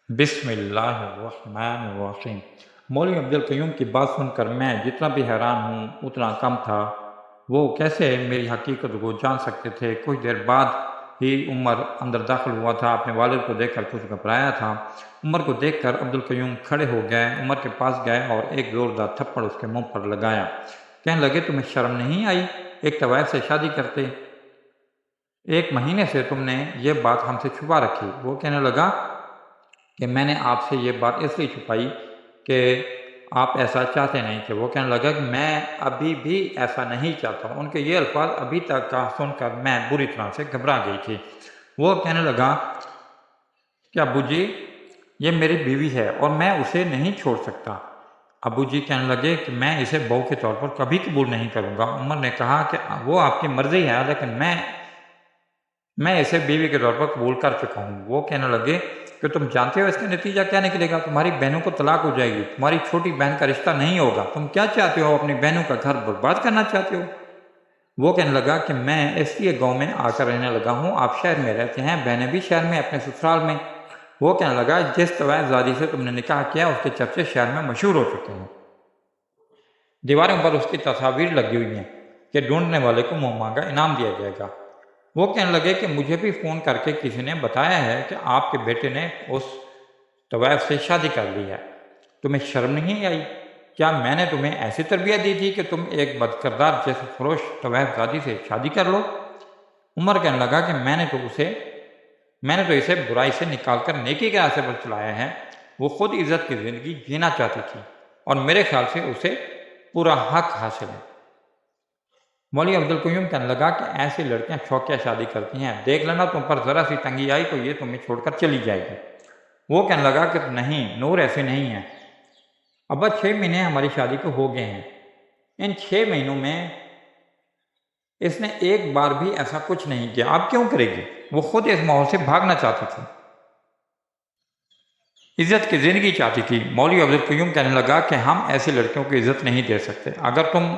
بسم اللہ الرحمن الرحیم۔ مولوی عبدالقیوم کی بات سن کر میں جتنا بھی حیران ہوں اتنا کم تھا۔ وہ کیسے میری حقیقت کو جان سکتے تھے؟ کچھ دیر بعد ہی عمر اندر داخل ہوا تھا۔ اپنے والد کو دیکھ کر کچھ گھبرایا تھا۔ عمر کو دیکھ کر عبدالقیوم کھڑے ہو گئے، عمر کے پاس گئے اور ایک زوردار تھپڑ اس کے منہ پر لگایا۔ کہنے لگے، تمہیں شرم نہیں آئی؟ ایک طوائف سے شادی کرتے 1 مہینے سے تم نے یہ بات ہم سے چھپا رکھی۔ وہ کہنے لگا کہ میں نے آپ سے یہ بات اس لیے چھپائی کہ آپ ایسا چاہتے نہیں تھے۔ وہ کہنے لگا کہ میں ابھی بھی ایسا نہیں چاہتا ہوں۔ ان کے یہ الفاظ ابھی تک کا سن کر میں بری طرح سے گھبرا گئی تھی۔ وہ کہنے لگا کہ ابو جی، یہ میری بیوی ہے اور میں اسے نہیں چھوڑ سکتا۔ ابو جی کہنے لگے کہ میں اسے بہو کے طور پر کبھی قبول نہیں کروں گا۔ عمر نے کہا کہ وہ آپ کی مرضی ہے، لیکن میں اسے بیوی کے طور پر قبول کر چکا ہوں۔ وہ کہنے لگے کہ تم جانتے ہو اس کا نتیجہ کیا نکلے گا؟ تمہاری بہنوں کو طلاق ہو جائے گی، تمہاری چھوٹی بہن کا رشتہ نہیں ہوگا۔ تم کیا چاہتے ہو؟ اپنی بہنوں کا گھر برباد کرنا چاہتے ہو؟ وہ کہنے لگا کہ میں اس لیے گاؤں میں آ کر رہنے لگا ہوں، آپ شہر میں رہتے ہیں، بہنیں بھی شہر میں اپنے سسرال میں۔ وہ کہنے لگا، جس طوائف زادی سے تم نے نکاح کیا اس کے چرچے شہر میں مشہور ہو چکے ہیں۔ دیواروں پر اس کی تصاویر لگی ہوئی ہیں کہ ڈھونڈنے والے کو منہ مانگا انعام دیا جائے گا۔ وہ کہنے لگے کہ مجھے بھی فون کر کے کسی نے بتایا ہے کہ آپ کے بیٹے نے اس طوائف سے شادی کر لی ہے۔ تمہیں شرم نہیں آئی؟ کیا میں نے تمہیں ایسی تربیت دی تھی کہ تم ایک بد کردار جیسے فروش طوائف زادی سے شادی کر لو؟ عمر کہنے لگا کہ میں نے تو اسے برائی سے نکال کر نیکی کے راستے پر چلایا ہے۔ وہ خود عزت کی زندگی جینا چاہتی تھی اور میرے خیال سے اسے پورا حق حاصل ہے۔ مولوی عبدالقیوم کہنے لگا کہ ایسی لڑکیاں شوقیہ شادی کرتی ہیں، دیکھ لینا تم پر ذرا سی تنگی آئی تو یہ تمہیں چھوڑ کر چلی جائے گی۔ وہ کہنے لگا کہ نہیں، نور ایسے نہیں ہے۔ ابا 6 مہینے ہماری شادی کو ہو گئے ہیں، ان 6 مہینوں میں اس نے ایک بار بھی ایسا کچھ نہیں کیا، اب کیوں کرے گی؟ وہ خود اس ماحول سے بھاگنا چاہتی تھی، عزت کی زندگی چاہتی تھی۔ مولوی عبدالقیوم کہنے لگا کہ ہم ایسی لڑکیوں کو عزت نہیں دے سکتے۔ اگر تم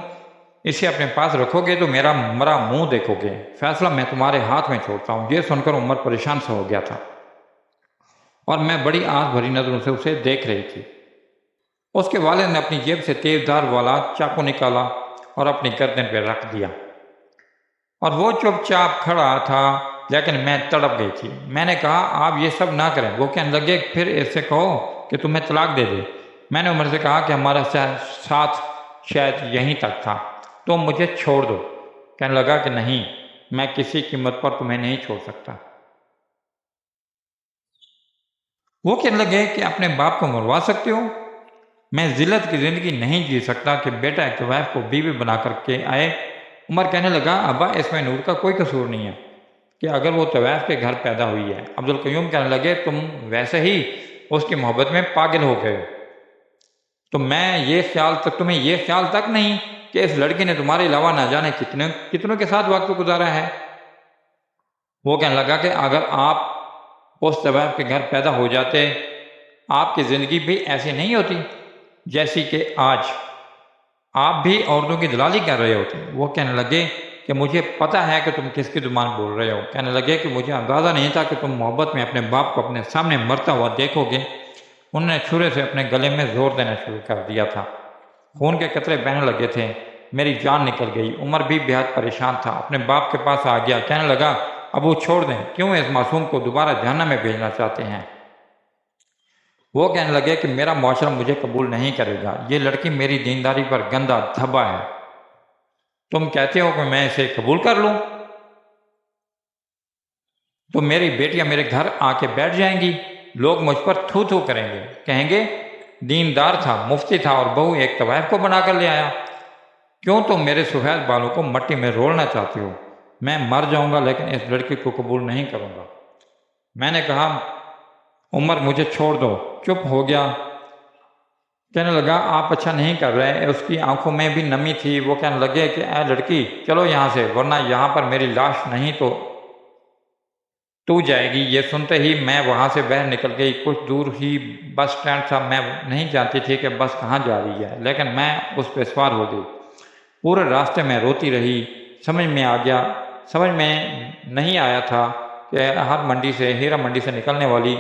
اسے اپنے پاس رکھو گے تو میرا مرا منہ دیکھو گے۔ فیصلہ میں تمہارے ہاتھ میں چھوڑتا ہوں۔ یہ سن کر عمر پریشان سا ہو گیا تھا اور میں بڑی آنچ بھری نظروں سے اسے دیکھ رہی تھی۔ اس کے والد نے اپنی جیب سے تیز دھار والا چاقو نکالا اور اپنی گردن پہ رکھ دیا اور وہ چپ چاپ کھڑا تھا، لیکن میں تڑپ گئی تھی۔ میں نے کہا، آپ یہ سب نہ کریں۔ وہ کہنے لگے، پھر اس سے کہو کہ تمہیں طلاق دے دے۔ میں نے عمر سے کہا کہ ہمارا ساتھ شاید یہیں تک تھا، تم مجھے چھوڑ دو۔ کہنے لگا کہ نہیں، میں کسی قیمت پر تمہیں نہیں چھوڑ سکتا۔ وہ کہنے لگے کہ اپنے باپ کو مروا سکتے ہو؟ میں ذلت کی زندگی نہیں جی سکتا کہ بیٹا ایک طوائف کو بیوی بنا کر کے آئے۔ عمر کہنے لگا، ابا اس میں نور کا کوئی قصور نہیں ہے کہ اگر وہ طوائف کے گھر پیدا ہوئی ہے۔ عبدالقیوم کہنے لگے، تم ویسے ہی اس کی محبت میں پاگل ہو گئے ہو۔ تمہیں یہ خیال تک نہیں کہ اس لڑکی نے تمہارے علاوہ نہ جانے کتنوں کے ساتھ وقت گزارا ہے۔ وہ کہنے لگا کہ اگر آپ اس طوائف کے گھر پیدا ہو جاتے، آپ کی زندگی بھی ایسی نہیں ہوتی جیسی کہ آج، آپ بھی عورتوں کی دلالی کر رہے ہوتے۔ وہ کہنے لگے کہ مجھے پتہ ہے کہ تم کس کی زبان بول رہے ہو۔ کہنے لگے کہ مجھے اندازہ نہیں تھا کہ تم محبت میں اپنے باپ کو اپنے سامنے مرتا ہوا دیکھو گے۔ انہوں نے چھرے سے اپنے گلے میں زور دینا شروع کر دیا تھا، خون کے قطرے بہنے لگے تھے، میری جان نکل گئی۔ عمر بھی بہت پریشان تھا، اپنے باپ کے پاس آ گیا، کہنے لگا، ابو چھوڑ دیں، کیوں اس معصوم کو دوبارہ جہنم میں بھیجنا چاہتے ہیں؟ وہ کہنے لگے کہ میرا معاشرہ مجھے قبول نہیں کرے گا، یہ لڑکی میری دینداری پر گندا دھبا ہے۔ تم کہتے ہو کہ میں اسے قبول کر لوں تو میری بیٹیاں میرے گھر آ کے بیٹھ جائیں گی، لوگ مجھ پر تھو تھو کریں گے، کہیں گے دیندار تھا، مفتی تھا اور بہو ایک طوائف کو بنا کر لے آیا۔ کیوں تم میرے سفید بالوں کو مٹی میں رولنا چاہتی ہو؟ میں مر جاؤں گا لیکن اس لڑکی کو قبول نہیں کروں گا۔ میں نے کہا، عمر مجھے چھوڑ دو۔ چپ ہو گیا، کہنے لگا، آپ اچھا نہیں کر رہے۔ اس کی آنکھوں میں بھی نمی تھی۔ وہ کہنے لگے کہ اے لڑکی، چلو یہاں سے، ورنہ یہاں پر میری لاش نہیں تو جائے گی۔ یہ سنتے ہی میں وہاں سے باہر نکل گئی۔ کچھ دور ہی بس اسٹینڈ تھا، میں نہیں جانتی تھی کہ بس کہاں جا رہی ہے، لیکن میں اس پہ سوار ہو گئی۔ پورے راستے میں روتی رہی۔ سمجھ میں نہیں آیا تھا کہ ہیرا منڈی سے نکلنے والی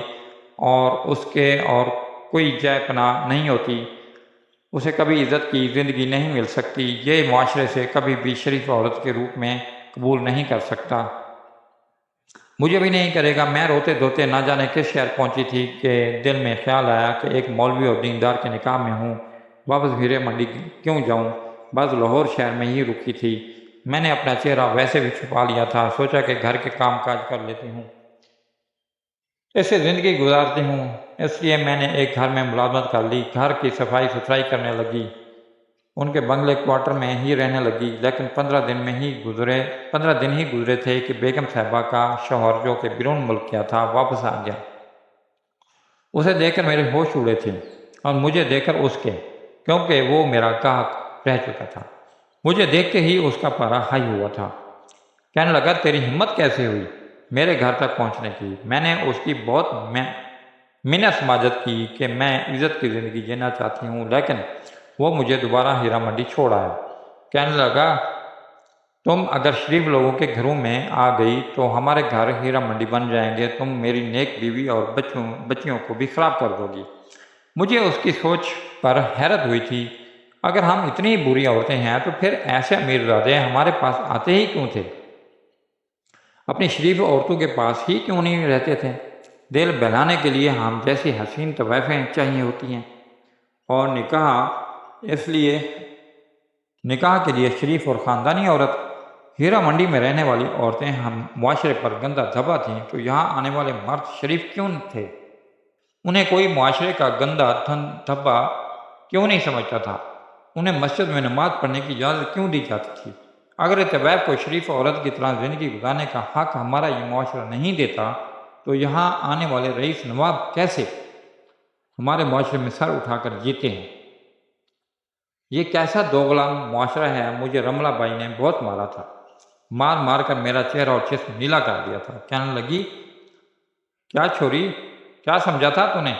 اور اس کے اور کوئی جائے پناہ نہیں ہوتی، اسے کبھی عزت کی زندگی نہیں مل سکتی، یہ معاشرے سے کبھی بھی شریف عورت کے روپ میں قبول نہیں کر سکتا، مجھے بھی نہیں کرے گا۔ میں روتے دھوتے نہ جانے کس شہر پہنچی تھی کہ دل میں خیال آیا کہ ایک مولوی اور دیندار کے نکاح میں ہوں، واپس ہیرے منڈی کیوں جاؤں؟ بس لاہور شہر میں ہی رکی تھی۔ میں نے اپنا چہرہ ویسے بھی چھپا لیا تھا، سوچا کہ گھر کے کام کاج کر لیتی ہوں، اس سے زندگی گزارتی ہوں، اس لیے میں نے ایک گھر میں ملازمت کر لی، گھر کی صفائی ستھرائی کرنے لگی، ان کے بنگلے کوارٹر میں ہی رہنے لگی۔ لیکن 15 دن ہی گزرے تھے کہ بیگم صاحبہ کا شوہر جو کہ بیرون ملک گیا تھا واپس آ گیا۔ اسے دیکھ کر میرے ہوش اڑے تھے اور مجھے دیکھ کر اس کے، کیونکہ وہ میرا گاہک رہ چکا تھا۔ مجھے دیکھتے ہی اس کا پارا ہائی ہوا تھا۔ کہنے لگا تیری ہمت کیسے ہوئی میرے گھر تک پہنچنے کی؟ میں نے اس کی بہت منت سماجت کی کہ میں عزت کی زندگی جینا چاہتی ہوں، لیکن وہ مجھے دوبارہ ہیرا منڈی چھوڑ آیا۔ کہنے لگا تم اگر شریف لوگوں کے گھروں میں آ گئی تو ہمارے گھر ہیرا منڈی بن جائیں گے، تم میری نیک بیوی اور بچیوں کو بھی خراب کر دو گی۔ مجھے اس کی سوچ پر حیرت ہوئی تھی، اگر ہم اتنی بری عورتیں ہیں تو پھر ایسے امیر زادے ہمارے پاس آتے ہی کیوں تھے؟ اپنی شریف عورتوں کے پاس ہی کیوں نہیں رہتے تھے؟ دل بہلانے کے لیے ہم جیسی حسین طوائفیں چاہیے ہوتی ہیں، اور نکاح کے لیے شریف اور خاندانی عورت۔ ہیرا منڈی میں رہنے والی عورتیں ہم معاشرے پر گندہ دھبا تھیں تو یہاں آنے والے مرد شریف کیوں تھے؟ انہیں کوئی معاشرے کا گندہ دھبا کیوں نہیں سمجھتا تھا؟ انہیں مسجد میں نماز پڑھنے کی اجازت کیوں دی جاتی تھی؟ اگر طوائف کو شریف عورت کی طرح زندگی گزارنے کا حق ہمارا یہ معاشرہ نہیں دیتا تو یہاں آنے والے رئیس نواب کیسے ہمارے معاشرے میں سر اٹھا کر جیتے ہیں؟ یہ کیسا دوغلا معاشرہ ہے۔ مجھے رملہ بائی نے بہت مارا تھا، مار مار کر میرا چہرہ اور جسم نیلا کر دیا تھا۔ کہنے لگی کیا چھوری، کیا سمجھا تھا تو نے؟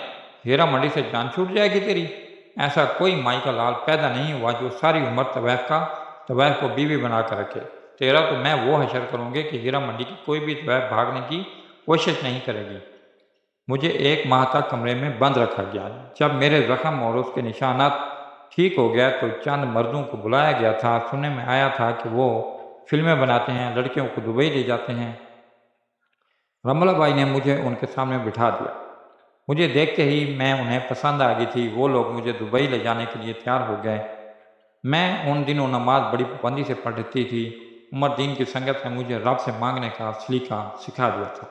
ہیرا منڈی سے جان چھوٹ جائے گی تیری؟ ایسا کوئی مائی کا لال پیدا نہیں ہوا جو ساری عمر طوائف کو بیوی بنا کر رکھے۔ تیرا تو میں وہ حشر کروں گی کہ ہیرا منڈی کی کوئی بھی طوائف بھاگنے کی کوشش نہیں کرے گی۔ مجھے 1 ماہ تک کمرے میں بند رکھا گیا۔ جب میرے زخم اور اس کے نشانات ٹھیک ہو گیا تو چند مردوں کو بلایا گیا تھا۔ سننے میں آیا تھا کہ وہ فلمیں بناتے ہیں، لڑکیوں کو دبئی لے جاتے ہیں۔ رملہ بائی نے مجھے ان کے سامنے بٹھا دیا۔ مجھے دیکھتے ہی میں انہیں پسند آ گئی تھی۔ وہ لوگ مجھے دبئی لے جانے کے لیے تیار ہو گئے۔ میں ان دنوں نماز بڑی پابندی سے پڑھتی تھی۔ عمر دین کی سنگت نے مجھے رب سے مانگنے کا سلیقہ سکھا دیا تھا۔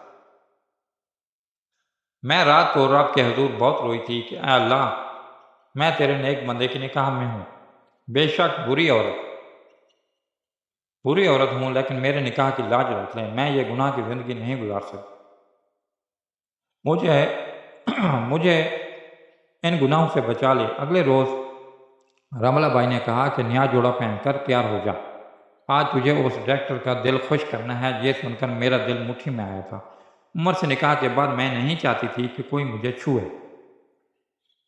میں رات کو رب کے حضور بہت روئی تھی کہ اے اللہ، میں تیرے نیک بندے کے نکاح میں ہوں، بے شک بری عورت ہوں، لیکن میرے نکاح کی لاج رکھ لیں، میں یہ گناہ کی زندگی نہیں گزار سکتی۔ مجھے ان گناہوں سے بچا لے۔ اگلے روز رملہ بائی نے کہا کہ نیا جوڑا پہن کر تیار ہو جا، آج تجھے اس ڈائریکٹر کا دل خوش کرنا ہے۔ یہ سن کر میرا دل مٹھی میں آیا تھا۔ عمر سے نکاح کے بعد میں نہیں چاہتی تھی کہ کوئی مجھے چھوئے،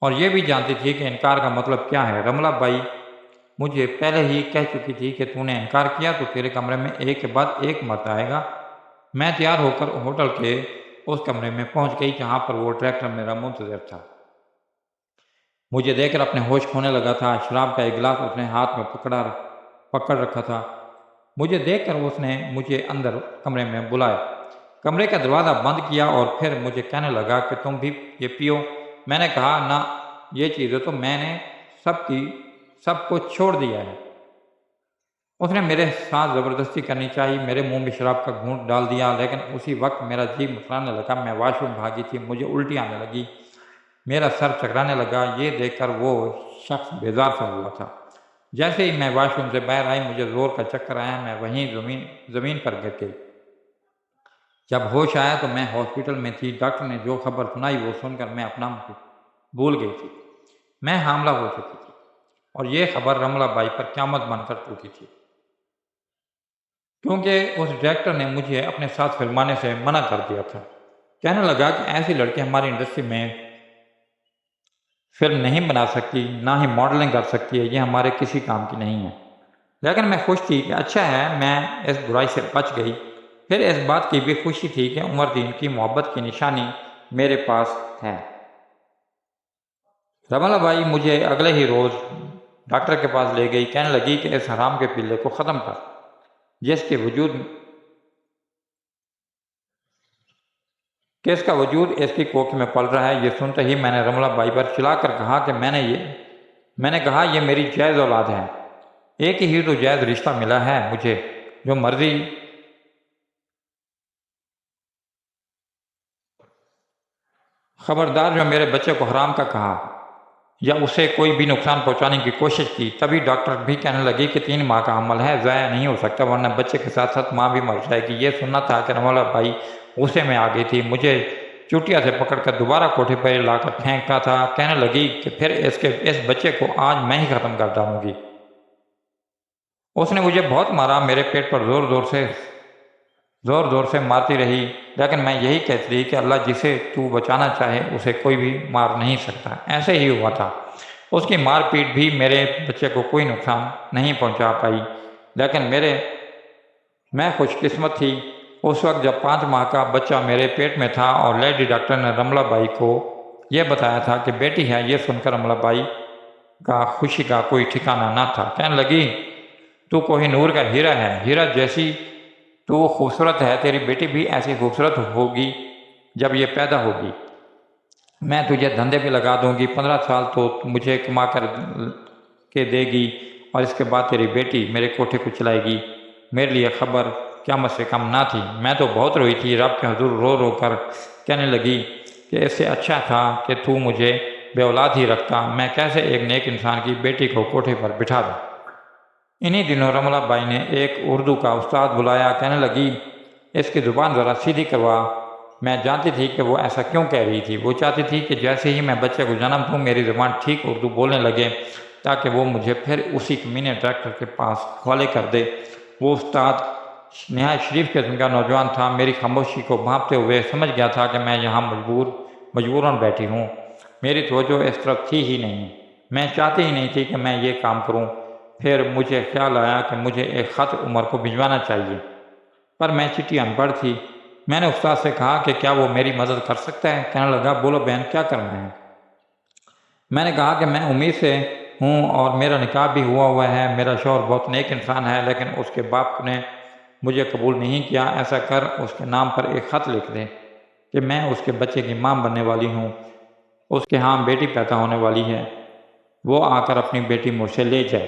اور یہ بھی جانتی تھی کہ انکار کا مطلب کیا ہے۔ رملہ بائی مجھے پہلے ہی کہہ چکی تھی کہ تو نے انکار کیا تو تیرے کمرے میں ایک کے بعد ایک مرد آئے گا۔ میں تیار ہو کر ہوٹل کے اس کمرے میں پہنچ گئی جہاں پر وہ ڈائریکٹر میرا منتظر تھا۔ مجھے دیکھ کر اپنے ہوش کھونے لگا تھا۔ شراب کا ایک گلاس اپنے ہاتھ میں پکڑ رکھا تھا۔ مجھے دیکھ کر اس نے مجھے اندر کمرے میں بلایا، کمرے کا دروازہ بند کیا اور پھر مجھے کہنے لگا کہ تم بھی یہ پیو۔ میں نے کہا نہ، یہ چیزیں تو میں نے سب کچھ چھوڑ دیا ہے۔ اس نے میرے ساتھ زبردستی کرنی چاہی، میرے منہ میں شراب کا گھونٹ ڈال دیا، لیکن اسی وقت میرا جی مفلانے لگا۔ میں واش روم بھاگی تھی، مجھے الٹی آنے لگی، میرا سر چکرانے لگا۔ یہ دیکھ کر وہ شخص بیزار سا ہوا تھا۔ جیسے ہی میں واش روم سے باہر آئی مجھے زور کا چکر آیا، میں وہیں زمین پر گر گئی۔ جب ہوش آیا تو میں ہاسپٹل میں تھی۔ ڈاکٹر نے جو خبر سنائی وہ سن کر میں اپنا بھول گئی تھی۔ میں حاملہ ہو چکی تھی اور یہ خبر رملہ بائی پر قیامت بن کر ٹوٹی تھی، کیونکہ اس ڈائریکٹر نے مجھے اپنے ساتھ فلمانے سے منع کر دیا تھا۔ کہنے لگا کہ ایسی لڑکی ہماری انڈسٹری میں فلم نہیں بنا سکتی، نہ ہی ماڈلنگ کر سکتی ہے، یہ ہمارے کسی کام کی نہیں ہے۔ لیکن میں خوش تھی کہ اچھا ہے میں اس برائی سے بچ گئی۔ پھر اس بات کی بھی خوشی تھی کہ عمر دین کی محبت کی نشانی میرے پاس ہے۔ رملہ بائی مجھے اگلے ہی روز ڈاکٹر کے پاس لے گئی، کہنے لگی کہ اس حرام کے پلے کو ختم کر، جس کا وجود اس کی کوکھ میں پل رہا ہے۔ یہ سنتے ہی میں نے رملہ بائی پر چلا کر کہا کہ میں نے کہا یہ میری جائز اولاد ہے، ایک ہی تو جائز رشتہ ملا ہے مجھے، جو مرضی خبردار جو میرے بچے کو حرام کا کہا یا اسے کوئی بھی نقصان پہنچانے کی کوشش کی۔ تبھی ڈاکٹر بھی کہنے لگی کہ 3 ماہ کا حمل ہے، ضائع نہیں ہو سکتا، ورنہ بچے کے ساتھ ساتھ ماں بھی مر جائے گی۔ یہ سننا تھا کہ رملہ بائی غصے میں آ گئی تھی، مجھے چوٹیا سے پکڑ کر دوبارہ کوٹھے پر لا کر پھینکا تھا، کہنے لگی کہ پھر اس بچے کو آج میں ہی ختم کر ڈالوں گی۔ اس نے مجھے بہت مارا، میرے پیٹ پر زور زور سے مارتی رہی، لیکن میں یہی کہتی رہی کہ اللہ جسے تو بچانا چاہے اسے کوئی بھی مار نہیں سکتا۔ ایسے ہی ہوا تھا، اس کی مار پیٹ بھی میرے بچے کو کوئی نقصان نہیں پہنچا پائی، لیکن میں خوش قسمت تھی اس وقت جب 5 ماہ کا بچہ میرے پیٹ میں تھا اور لیڈی ڈاکٹر نے رملہ بائی کو یہ بتایا تھا کہ بیٹی ہے۔ یہ سن کر رملہ بائی کا خوشی کا کوئی ٹھکانہ نہ تھا، کہنے لگی تو کوہ نور کا ہیرا ہے، ہیرا جیسی تو خوبصورت ہے، تیری بیٹی بھی ایسی خوبصورت ہوگی جب یہ پیدا ہوگی۔ میں تجھے دھندے بھی لگا دوں گی، 15 سال تو مجھے کما کر کے دے گی، اور اس کے بعد تیری بیٹی میرے کوٹھے کو چلائے گی۔ میرے لیے خبر قیامت سے کم نہ تھی۔ میں تو بہت روئی تھی، رب کے حضور رو رو کر کہنے لگی کہ اس سے اچھا تھا کہ تو مجھے بے اولاد ہی رکھتا، میں کیسے ایک نیک انسان کی بیٹی کو کوٹھے پر بٹھا دوں۔ انہی دنوں رملہ بائی نے ایک اردو کا استاد بلایا، کہنے لگی اس کی زبان ذرا سیدھی کروا۔ میں جانتی تھی کہ وہ ایسا کیوں کہہ رہی تھی، وہ چاہتی تھی کہ جیسے ہی میں بچے کو جنم دوں میری زبان ٹھیک اردو بولنے لگے تاکہ وہ مجھے پھر اسی کمینے ڈاکٹر کے پاس حوالے کر دے۔ وہ استاد نہایت شریف قسم کا نوجوان تھا، میری خاموشی کو بھانپتے ہوئے سمجھ گیا تھا کہ میں یہاں مجبوراً بیٹھی ہوں، میری توجہ اس طرف تھی ہی نہیں، میں چاہتی ہی نہیں تھی کہ میں یہ کام کروں۔ پھر مجھے خیال آیا کہ مجھے ایک خط عمر کو بھجوانا چاہیے، پر میں چٹھی ان پڑھ تھی۔ میں نے استاد سے کہا کہ کیا وہ میری مدد کر سکتا ہے؟ کہنے لگا بولو بہن کیا کرنا ہے؟ میں نے کہا کہ میں امید سے ہوں اور میرا نکاح بھی ہوا ہے، میرا شوہر بہت نیک انسان ہے، لیکن اس کے باپ نے مجھے قبول نہیں کیا۔ ایسا کر اس کے نام پر ایک خط لکھ دے کہ میں اس کے بچے کی ماں بننے والی ہوں، اس کے ہاں بیٹی پیدا ہونے والی ہے، وہ آ کر اپنی بیٹی مجھ سے لے جائے۔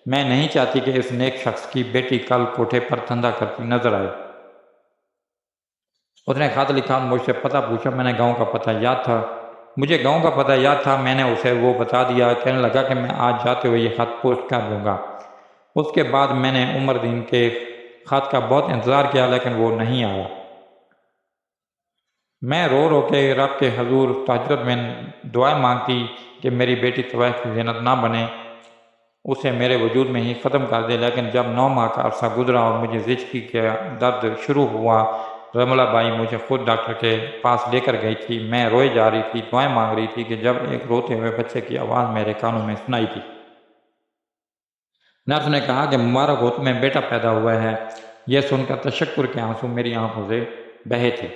میں نہیں چاہتی کہ اس نیک شخص کی بیٹی کل کوٹھے پر دھندا کرتی نظر آئے۔ اس نے خط لکھا، مجھ سے پتہ پوچھا، میں نے گاؤں کا پتہ یاد تھا، مجھے گاؤں کا پتہ یاد تھا، میں نے اسے وہ بتا دیا۔ کہنے لگا کہ میں آج جاتے ہوئے یہ خط پوسٹ کر دوں گا۔ اس کے بعد میں نے عمر دین کے خط کا بہت انتظار کیا، لیکن وہ نہیں آیا۔ میں رو رو کے رب کے حضور تہجد میں دعائیں مانگتی کہ میری بیٹی طویف کی زینت نہ بنے، اسے میرے وجود میں ہی ختم کر دے۔ لیکن جب 9 ماہ کا عرصہ گزرا اور مجھے زچگی کا درد شروع ہوا، رملہ بائی مجھے خود ڈاکٹر کے پاس لے کر گئی تھی۔ میں روئے جا رہی تھی، دعائیں مانگ رہی تھی کہ جب ایک روتے ہوئے بچے کی آواز میرے کانوں میں سنائی دی۔ نرس نے کہا کہ مبارک ہو تمہیں بیٹا پیدا ہوا ہے۔ یہ سن کر تشکر کے آنسو میری آنکھوں سے بہے تھے۔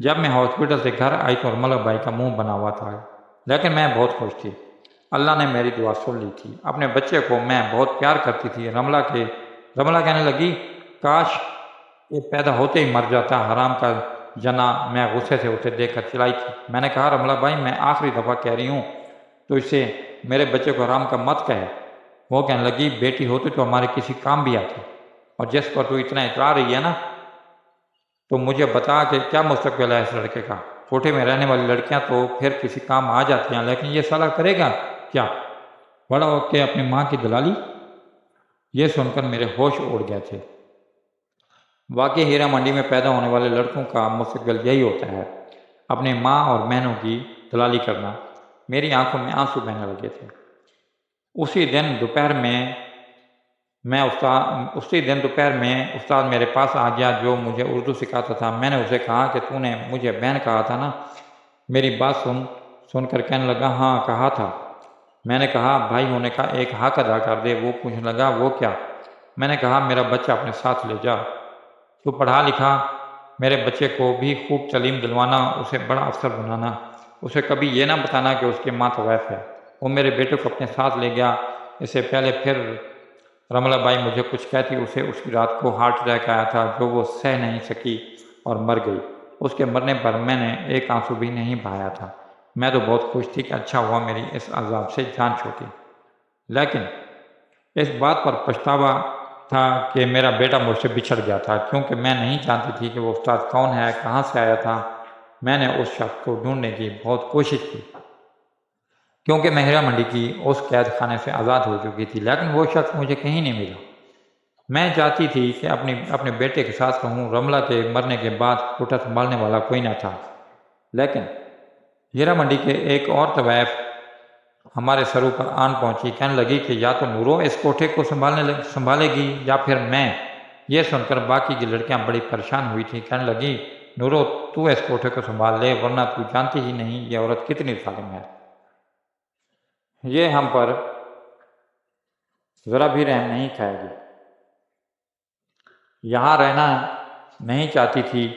جب میں ہاسپٹل سے گھر آئی تو رملہ بائی کا منہ بنا ہوا تھا، لیکن میں بہت خوش تھی، اللہ نے میری دعا سن لی تھی۔ اپنے بچے کو میں بہت پیار کرتی تھی۔ رملہ کہنے لگی کاش یہ پیدا ہوتے ہی مر جاتا، حرام کا جنا۔ میں غصے سے اسے دیکھ کر چلائی تھی۔ میں نے کہا رملہ بائی میں آخری دفعہ کہہ رہی ہوں تو اسے میرے بچے کو حرام کا مت کہے۔ وہ کہنے لگی بیٹی ہوتی تو ہمارے کسی کام بھی آتی، اور جس پر تو اتنا اترا رہی ہے نا، تو مجھے بتا کہ کیا مستقبل ہے اس لڑکے کا؟ کوٹھے میں رہنے والی لڑکیاں تو پھر کسی کام آ جاتی ہیں، لیکن یہ سالہ کرے گا کیا؟ بڑا ہو کے اپنی ماں کی دلالی؟ یہ سن کر میرے ہوش اڑ گئے تھے۔ واقعی ہیرا منڈی میں پیدا ہونے والے لڑکوں کا مستقبل یہی ہوتا ہے، اپنی ماں اور بہنوں کی دلالی کرنا۔ میری آنکھوں میں آنسو بہنے لگے تھے۔ اسی دن دوپہر میں استاد میرے پاس آ گیا جو مجھے اردو سکھاتا تھا۔ میں نے اسے کہا کہ تو نے مجھے بہن کہا تھا نا؟ میری بات سن کر کہنے لگا ہاں کہا تھا۔ میں نے کہا بھائی ہونے کا ایک حق ادا کر دے۔ وہ پوچھنے لگا وہ کیا؟ میں نے کہا میرا بچہ اپنے ساتھ لے جا، تو پڑھا لکھا میرے بچے کو بھی خوب تعلیم دلوانا، اسے بڑا افسر بنانا، اسے کبھی یہ نہ بتانا کہ اس کی ماں طویف ہے۔ وہ میرے بیٹے کو اپنے ساتھ لے گیا۔ اس سے پہلے پھر رملہ بائی مجھے کچھ کہتی، اسے اس کی رات کو ہارٹ اٹیک آیا تھا جو وہ سہ نہیں سکی اور مر گئی۔ اس کے مرنے پر میں نے ایک آنسو بھی نہیں بہایا تھا۔ میں تو بہت خوش تھی کہ اچھا ہوا میری اس عذاب سے جان چھوٹی، لیکن اس بات پر پچھتاوا تھا کہ میرا بیٹا مجھ سے بچھڑ گیا تھا، کیونکہ میں نہیں جانتی تھی کہ وہ استاد کون ہے، کہاں سے آیا تھا۔ میں نے اس شخص کو ڈھونڈنے کی بہت کوشش کی، کیونکہ میں ہیرا منڈی کی اس قید خانے سے آزاد ہو چکی تھی، لیکن وہ شخص مجھے کہیں نہیں ملا۔ میں چاہتی تھی کہ اپنے بیٹے کے ساتھ رہوں۔ رملہ کے مرنے کے بعد کوٹھا سنبھالنے والا کوئی نہ تھا، لیکن ہیرا منڈی کے ایک اور طویف ہمارے سروں پر آن پہنچی۔ کہنے لگی کہ یا تو نورو اس کوٹھے کو سنبھالے گی یا پھر میں۔ یہ سن کر باقی کی لڑکیاں بڑی پریشان ہوئی تھیں۔ کہنے لگی نورو تو اس کوٹھے کو سنبھال لے، ورنہ تو جانتی ہی نہیں یہ عورت کتنی ظالم ہے، یہ ہم پر ذرا بھی رحم نہیں کھائے گی، یہاں رہنا نہیں چاہتی تھی۔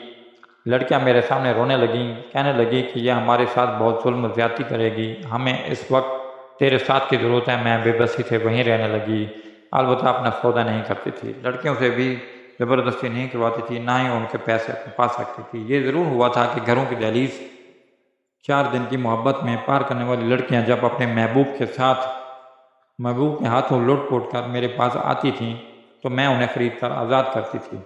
لڑکیاں میرے سامنے رونے لگیں، کہنے لگی کہ یہ ہمارے ساتھ بہت ظلم و زیادتی کرے گی، ہمیں اس وقت تیرے ساتھ کی ضرورت ہے۔ میں بے بسی سے وہیں رہنے لگی، البتہ اپنا سودا نہیں کرتی تھی، لڑکیوں سے بھی زبردستی نہیں کرواتی تھی، نہ ہی ان کے پیسے پا سکتی تھی۔ یہ ضرور ہوا تھا کہ گھروں کی دہلیز 4 دن کی محبت میں پار کرنے والی لڑکیاں جب اپنے محبوب کے ہاتھوں لوٹ پوٹ کر میرے پاس آتی تھیں تو میں انہیں خرید کر آزاد کرتی تھی،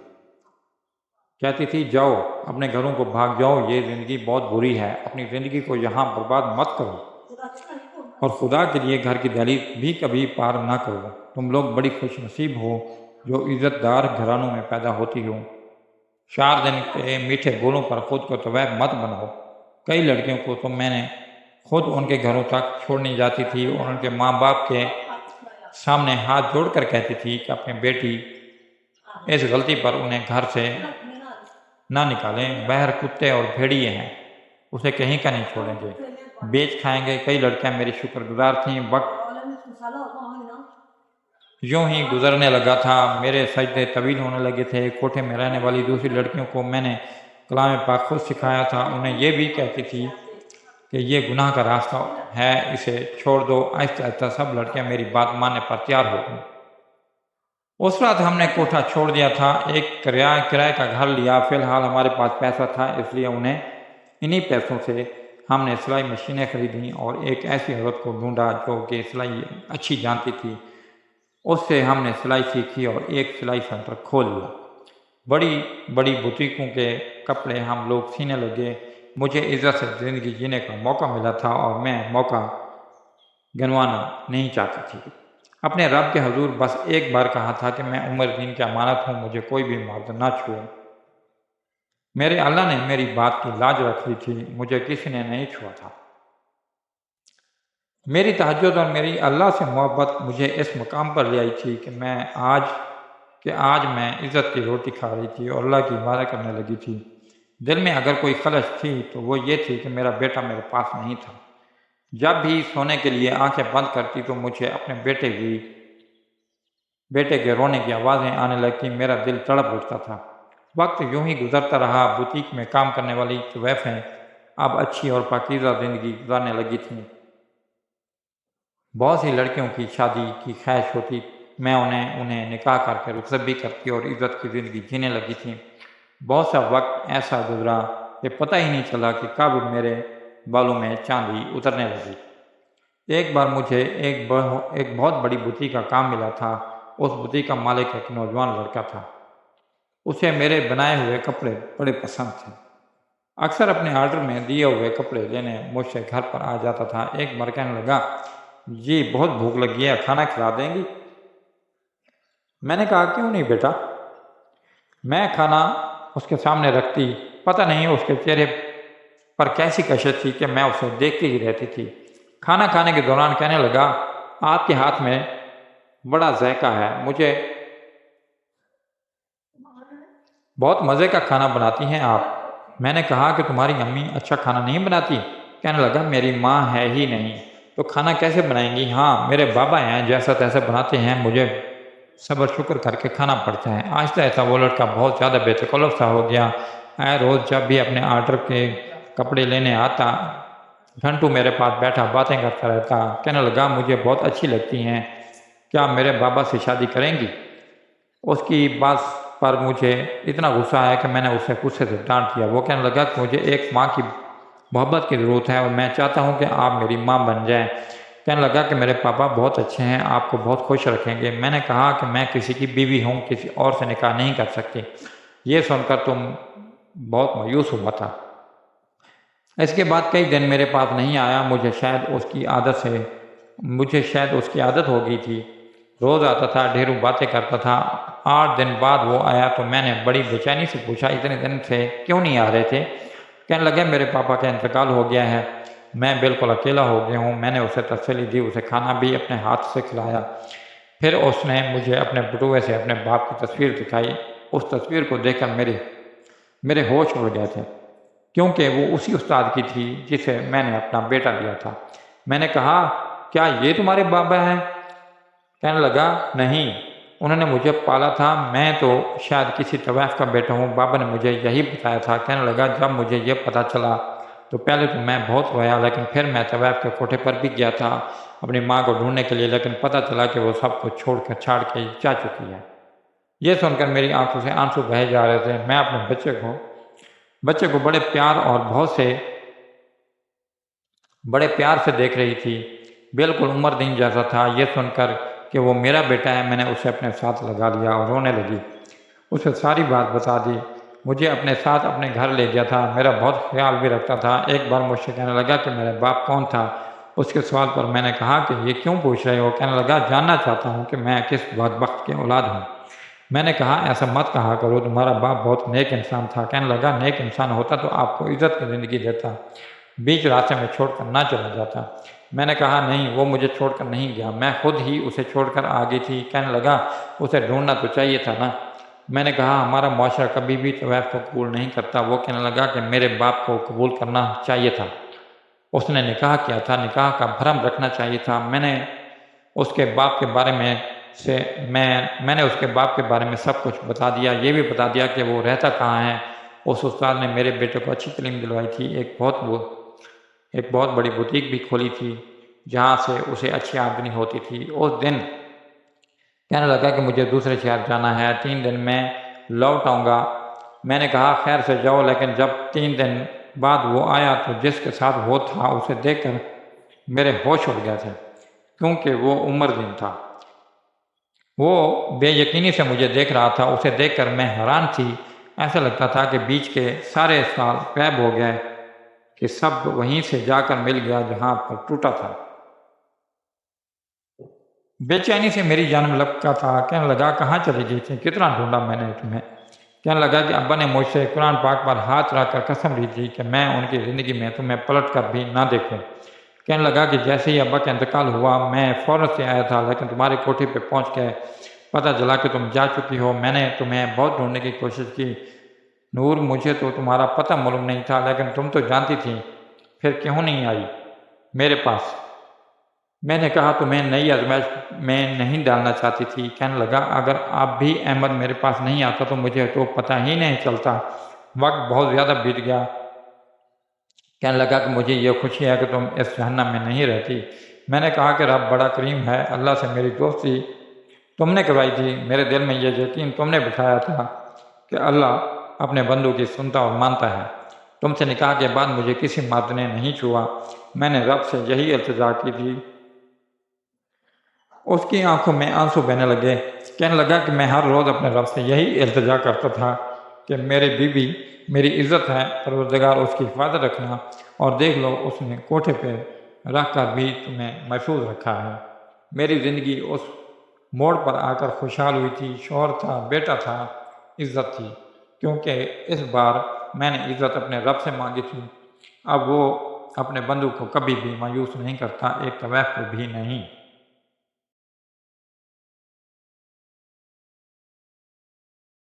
کہتی تھی جاؤ اپنے گھروں کو بھاگ جاؤ، یہ زندگی بہت بری ہے، اپنی زندگی کو یہاں برباد مت کرو، اور خدا کے لیے گھر کی دہلیز بھی کبھی پار نہ کرو۔ تم لوگ بڑی خوش نصیب ہو جو عزت دار گھرانوں میں پیدا ہوتی ہو۔ 4 دن کے میٹھے بولوں پر خود کو طویف مت بناؤ۔ کئی لڑکیوں کو تو میں نے خود ان کے گھروں تک چھوڑنے جاتی تھی اور ان کے ماں باپ کے سامنے ہاتھ جوڑ کر کہتی تھی کہ اپنی بیٹی اس غلطی پر انہیں گھر سے نہ نکالیں، بہر کتے اور بھیڑیے ہیں، اسے کہیں کا نہیں چھوڑیں گے، بیچ کھائیں گے۔ کئی لڑکیاں میری شکر گزار تھیں۔ وقت یوں ہی گزرنے لگا تھا، میرے سجدے طویل ہونے لگے تھے۔ کوٹھے میں رہنے والی دوسری لڑکیوں کو میں نے کلام پاک خود سکھایا تھا، انہیں یہ بھی کہتی تھی کہ یہ گناہ کا راستہ ہے، اسے چھوڑ دو۔ آہستہ آہستہ سب لڑکیاں میری بات ماننے پر تیار ہو گئیں۔ اس رات ہم نے کوٹھا چھوڑ دیا تھا، ایک کرائے کا گھر لیا۔ فی الحال ہمارے پاس پیسہ تھا، اس لیے انہی پیسوں سے ہم نے سلائی مشینیں خریدیں اور ایک ایسی عورت کو ڈھونڈا جو کہ سلائی اچھی جانتی تھی، اس سے ہم نے سلائی سیکھی اور ایک سلائی سینٹر کھول لیا۔ بڑی بڑی بوتیکوں کے کپڑے ہم لوگ سینے لگے۔ مجھے عزت سے زندگی جینے کا موقع ملا تھا اور میں موقع گنوانا نہیں چاہتی تھی۔ اپنے رب کے حضور بس ایک بار کہا تھا کہ میں عمر دین کی امانت ہوں، مجھے کوئی بھی مرد نہ چھوئے۔ میرے اللہ نے میری بات کی لاج رکھ لی تھی، مجھے کسی نے نہیں چھوا تھا۔ میری تہجد اور میری اللہ سے محبت مجھے اس مقام پر لے آئی تھی کہ آج میں عزت کی روٹی کھا رہی تھی اور اللہ کی عبادت کرنے لگی تھی۔ دل میں اگر کوئی خلش تھی تو وہ یہ تھی کہ میرا بیٹا میرے پاس نہیں تھا۔ جب بھی سونے کے لیے آنکھیں بند کرتی تو مجھے اپنے بیٹے کے رونے کی آوازیں آنے لگتی، میرا دل تڑپ اٹھتا تھا۔ وقت یوں ہی گزرتا رہا۔ بوتیک میں کام کرنے والی طویفیں اب اچھی اور پاکیزہ زندگی گزارنے لگی تھیں۔ بہت سی لڑکیوں کی شادی کی خواہش ہوتی، میں انہیں نکاح کر کے رخصت بھی کرتی اور عزت کی زندگی جینے لگی تھیں۔ بہت سا وقت ایسا گزرا کہ پتہ ہی نہیں چلا کہ کب میرے بالوں میں چاندی اترنے لگی۔ ایک بار مجھے ایک بہت بڑی بوتیک کا کام ملا تھا۔ اس بوتیک کا مالک ایک نوجوان لڑکا تھا، اسے میرے بنائے ہوئے کپڑے بڑے پسند تھے۔ اکثر اپنے آرڈر میں دیے ہوئے کپڑے لینے مجھ سے گھر پر آ جاتا تھا۔ ایک بار کہنے لگا جی بہت بھوک لگی ہے، کھانا کھلا دیں گی؟ میں نے کہا کیوں نہیں بیٹا۔ میں کھانا اس کے سامنے رکھتی، پتہ نہیں اس کے چہرے پر کیسی کشش تھی کہ میں اسے دیکھتی ہی رہتی تھی۔ کھانا کھانے کے دوران کہنے لگا آپ کے ہاتھ میں بڑا ذائقہ ہے، مجھے بہت مزے کا کھانا بناتی ہیں آپ۔ میں نے کہا کہ تمہاری امی اچھا کھانا نہیں بناتی؟ کہنے لگا میری ماں ہے ہی نہیں تو کھانا کیسے بنائیں گی؟ ہاں میرے بابا ہیں، جیسا تیسا بناتے ہیں، مجھے صبر شکر کر کے کھانا پڑتا ہے۔ آہستہ آہستہ وہ لڑکا بہت زیادہ بے تکلف سا ہو گیا۔ ہر روز جب بھی اپنے آرڈر کے کپڑے لینے آتا، گھنٹوں میرے پاس بیٹھا باتیں کرتا رہتا۔ کہنے لگا مجھے بہت اچھی لگتی ہیں، کیا میرے بابا سے شادی کریں گی؟ اس کی بات پر مجھے اتنا غصہ آیا کہ میں نے اسے غصے سے ڈانٹ دیا۔ وہ کہنے لگا کہ مجھے ایک ماں کی محبت کی ضرورت ہے اور میں چاہتا ہوں کہ آپ میری ماں بن جائیں۔ کہنے لگا کہ میرے پاپا بہت اچھے ہیں، آپ کو بہت خوش رکھیں گے۔ میں نے کہا کہ میں کسی کی بیوی ہوں، کسی اور سے نکاح نہیں کر سکتی۔ یہ سن کر تم بہت مایوس ہوا تھا۔ اس کے بعد کئی دن میرے پاس نہیں آیا۔ مجھے شاید اس کی عادت ہو گئی تھی۔ روز آتا تھا، ڈھیروں باتیں کرتا تھا۔ 8 دن بعد وہ آیا تو میں نے بڑی بے چینی سے پوچھا اتنے دن سے کیوں نہیں آ رہے تھے؟ کہنے لگے میرے پاپا کا انتقال ہو گیا ہے، میں بالکل اکیلا ہو گیا ہوں۔ میں نے اسے تسلی دی، اسے کھانا بھی اپنے ہاتھ سے کھلایا۔ پھر اس نے مجھے اپنے بٹوے سے اپنے باپ کی تصویر دکھائی۔ اس تصویر کو دیکھ کر میرے ہوش اڑ گئے تھے، کیونکہ وہ اسی استاد کی تھی جسے میں نے اپنا بیٹا دیا تھا۔ میں نے کہا کیا یہ تمہارے بابا ہیں؟ کہنے لگا نہیں، انہوں نے مجھے پالا تھا، میں تو شاید کسی طویف کا بیٹا ہوں، بابا نے مجھے یہی بتایا تھا۔ کہنے لگا جب مجھے یہ پتہ چلا تو پہلے تو میں بہت رویا، لیکن پھر میں طویف کے کوٹھے پر بھی گیا تھا اپنی ماں کو ڈھونڈنے کے لیے، لیکن پتہ چلا کہ وہ سب کچھ چھاڑ کے جا چکی ہے۔ یہ سن کر میری آنکھوں سے آنسو بہہ جا رہے تھے۔ میں اپنے بچے کو بڑے پیار سے دیکھ رہی تھی، بالکل عمر دین جیسا تھا۔ یہ سن کر کہ وہ میرا بیٹا ہے میں نے اسے اپنے ساتھ لگا لیا اور رونے لگی۔ اسے ساری بات بتا دی، مجھے اپنے ساتھ اپنے گھر لے گیا تھا، میرا بہت خیال بھی رکھتا تھا۔ ایک بار مجھ سے کہنے لگا کہ میرے باپ کون تھا؟ اس کے سوال پر میں نے کہا کہ یہ کیوں پوچھ رہے ہو؟ کہنے لگا جاننا چاہتا ہوں کہ میں کس بدبخت کے اولاد ہوں۔ میں نے کہا ایسا مت کہا کرو، تمہارا باپ بہت نیک انسان تھا۔ کہنے لگا نیک انسان ہوتا تو آپ کو عزت کی زندگی دیتا، بیچ راستے میں چھوڑ کر نہ چلا جاتا۔ میں نے کہا نہیں، وہ مجھے چھوڑ کر نہیں گیا، میں خود ہی اسے چھوڑ کر آ گئی تھی۔ کہنے لگا اسے ڈھونڈنا تو چاہیے تھا نا۔ میں نے کہا ہمارا معاشرہ کبھی بھی طویف کو قبول نہیں کرتا۔ وہ کہنے لگا کہ میرے باپ کو قبول کرنا چاہیے تھا، اس نے نکاح کیا تھا، نکاح کا بھرم رکھنا چاہیے تھا۔ میں نے اس کے باپ کے بارے میں سب کچھ بتا دیا، یہ بھی بتا دیا کہ وہ رہتا کہاں ہے۔ اس استاد نے میرے بیٹے کو اچھی تعلیم دلوائی تھی، ایک بہت بڑی بوتیک بھی کھولی تھی جہاں سے اسے اچھی آمدنی ہوتی تھی۔ اس دن کہنے لگا کہ مجھے دوسرے شہر جانا ہے، 3 دن میں لوٹ آؤں گا۔ میں نے کہا خیر سے جاؤ، لیکن جب 3 دن بعد وہ آیا تو جس کے ساتھ وہ تھا اسے دیکھ کر میرے ہوش اڑ گئے تھے، کیونکہ وہ عمر دین تھا۔ وہ بے یقینی سے مجھے دیکھ رہا تھا، اسے دیکھ کر میں حیران تھی۔ ایسا لگتا تھا کہ بیچ کے سارے سال غائب ہو گئے، کہ سب وہیں سے جا کر مل گیا جہاں پر ٹوٹا تھا۔ بے چینی سے میری جانب لپکا تھا۔ کہنے لگا کہاں چلی گئی تھی؟ کتنا ڈھونڈا میں نے تمہیں۔ کہنے لگا کہ ابا نے مجھ سے قرآن پاک پر ہاتھ رکھ کر قسم لی تھی کہ میں ان کی زندگی میں تمہیں پلٹ کر بھی نہ دیکھوں۔ کہنے لگا کہ جیسے ہی ابا کا انتقال ہوا میں فوراً سے آیا تھا، لیکن تمہاری کوٹھی پہ پہنچ کے پتہ چلا کہ تم جا چکی ہو۔ میں نے تمہیں بہت ڈھونڈنے کی کوشش کی نور، مجھے تو تمہارا پتہ معلوم نہیں تھا، لیکن تم تو جانتی تھی، پھر کیوں نہیں آئی میرے پاس؟ میں نے کہا تمہیں نئی آزمائش میں نہیں ڈالنا چاہتی تھی۔ کہنے لگا اگر اب بھی احمد میرے پاس نہیں آتا تو مجھے تو پتہ ہی نہیں چلتا، وقت بہت زیادہ بیت گیا۔ کہنے لگا کہ مجھے یہ خوشی ہے کہ تم اس جہنم میں نہیں رہتی۔ میں نے کہا کہ رب بڑا کریم ہے، اللہ سے میری دوستی تم نے کروائی تھی، میرے دل میں یہ یقین تم نے بٹھایا تھا کہ اللہ اپنے بندوں کی سنتا اور مانتا ہے۔ تم سے نکاح کے بعد مجھے کسی مرد نے نہیں چھوا، میں نے رب سے یہی التجا کی تھی۔ اس کی آنکھوں میں آنسو بہنے لگے۔ کہنے لگا کہ میں ہر روز اپنے رب سے یہی التجا کرتا تھا کہ میری بیوی میری عزت ہے، پروردگار اس کی حفاظت رکھنا، اور دیکھ لو اس نے کوٹھے پہ رکھ کر بھی تمہیں محفوظ رکھا ہے۔ میری زندگی اس موڑ پر آ کر خوشحال ہوئی تھی، شوہر تھا، بیٹا تھا، عزت تھی، کیونکہ اس بار میں نے عزت اپنے رب سے مانگی تھی۔ اب وہ اپنے بندوں کو کبھی بھی مایوس نہیں کرتا، ایک طویف کو بھی نہیں۔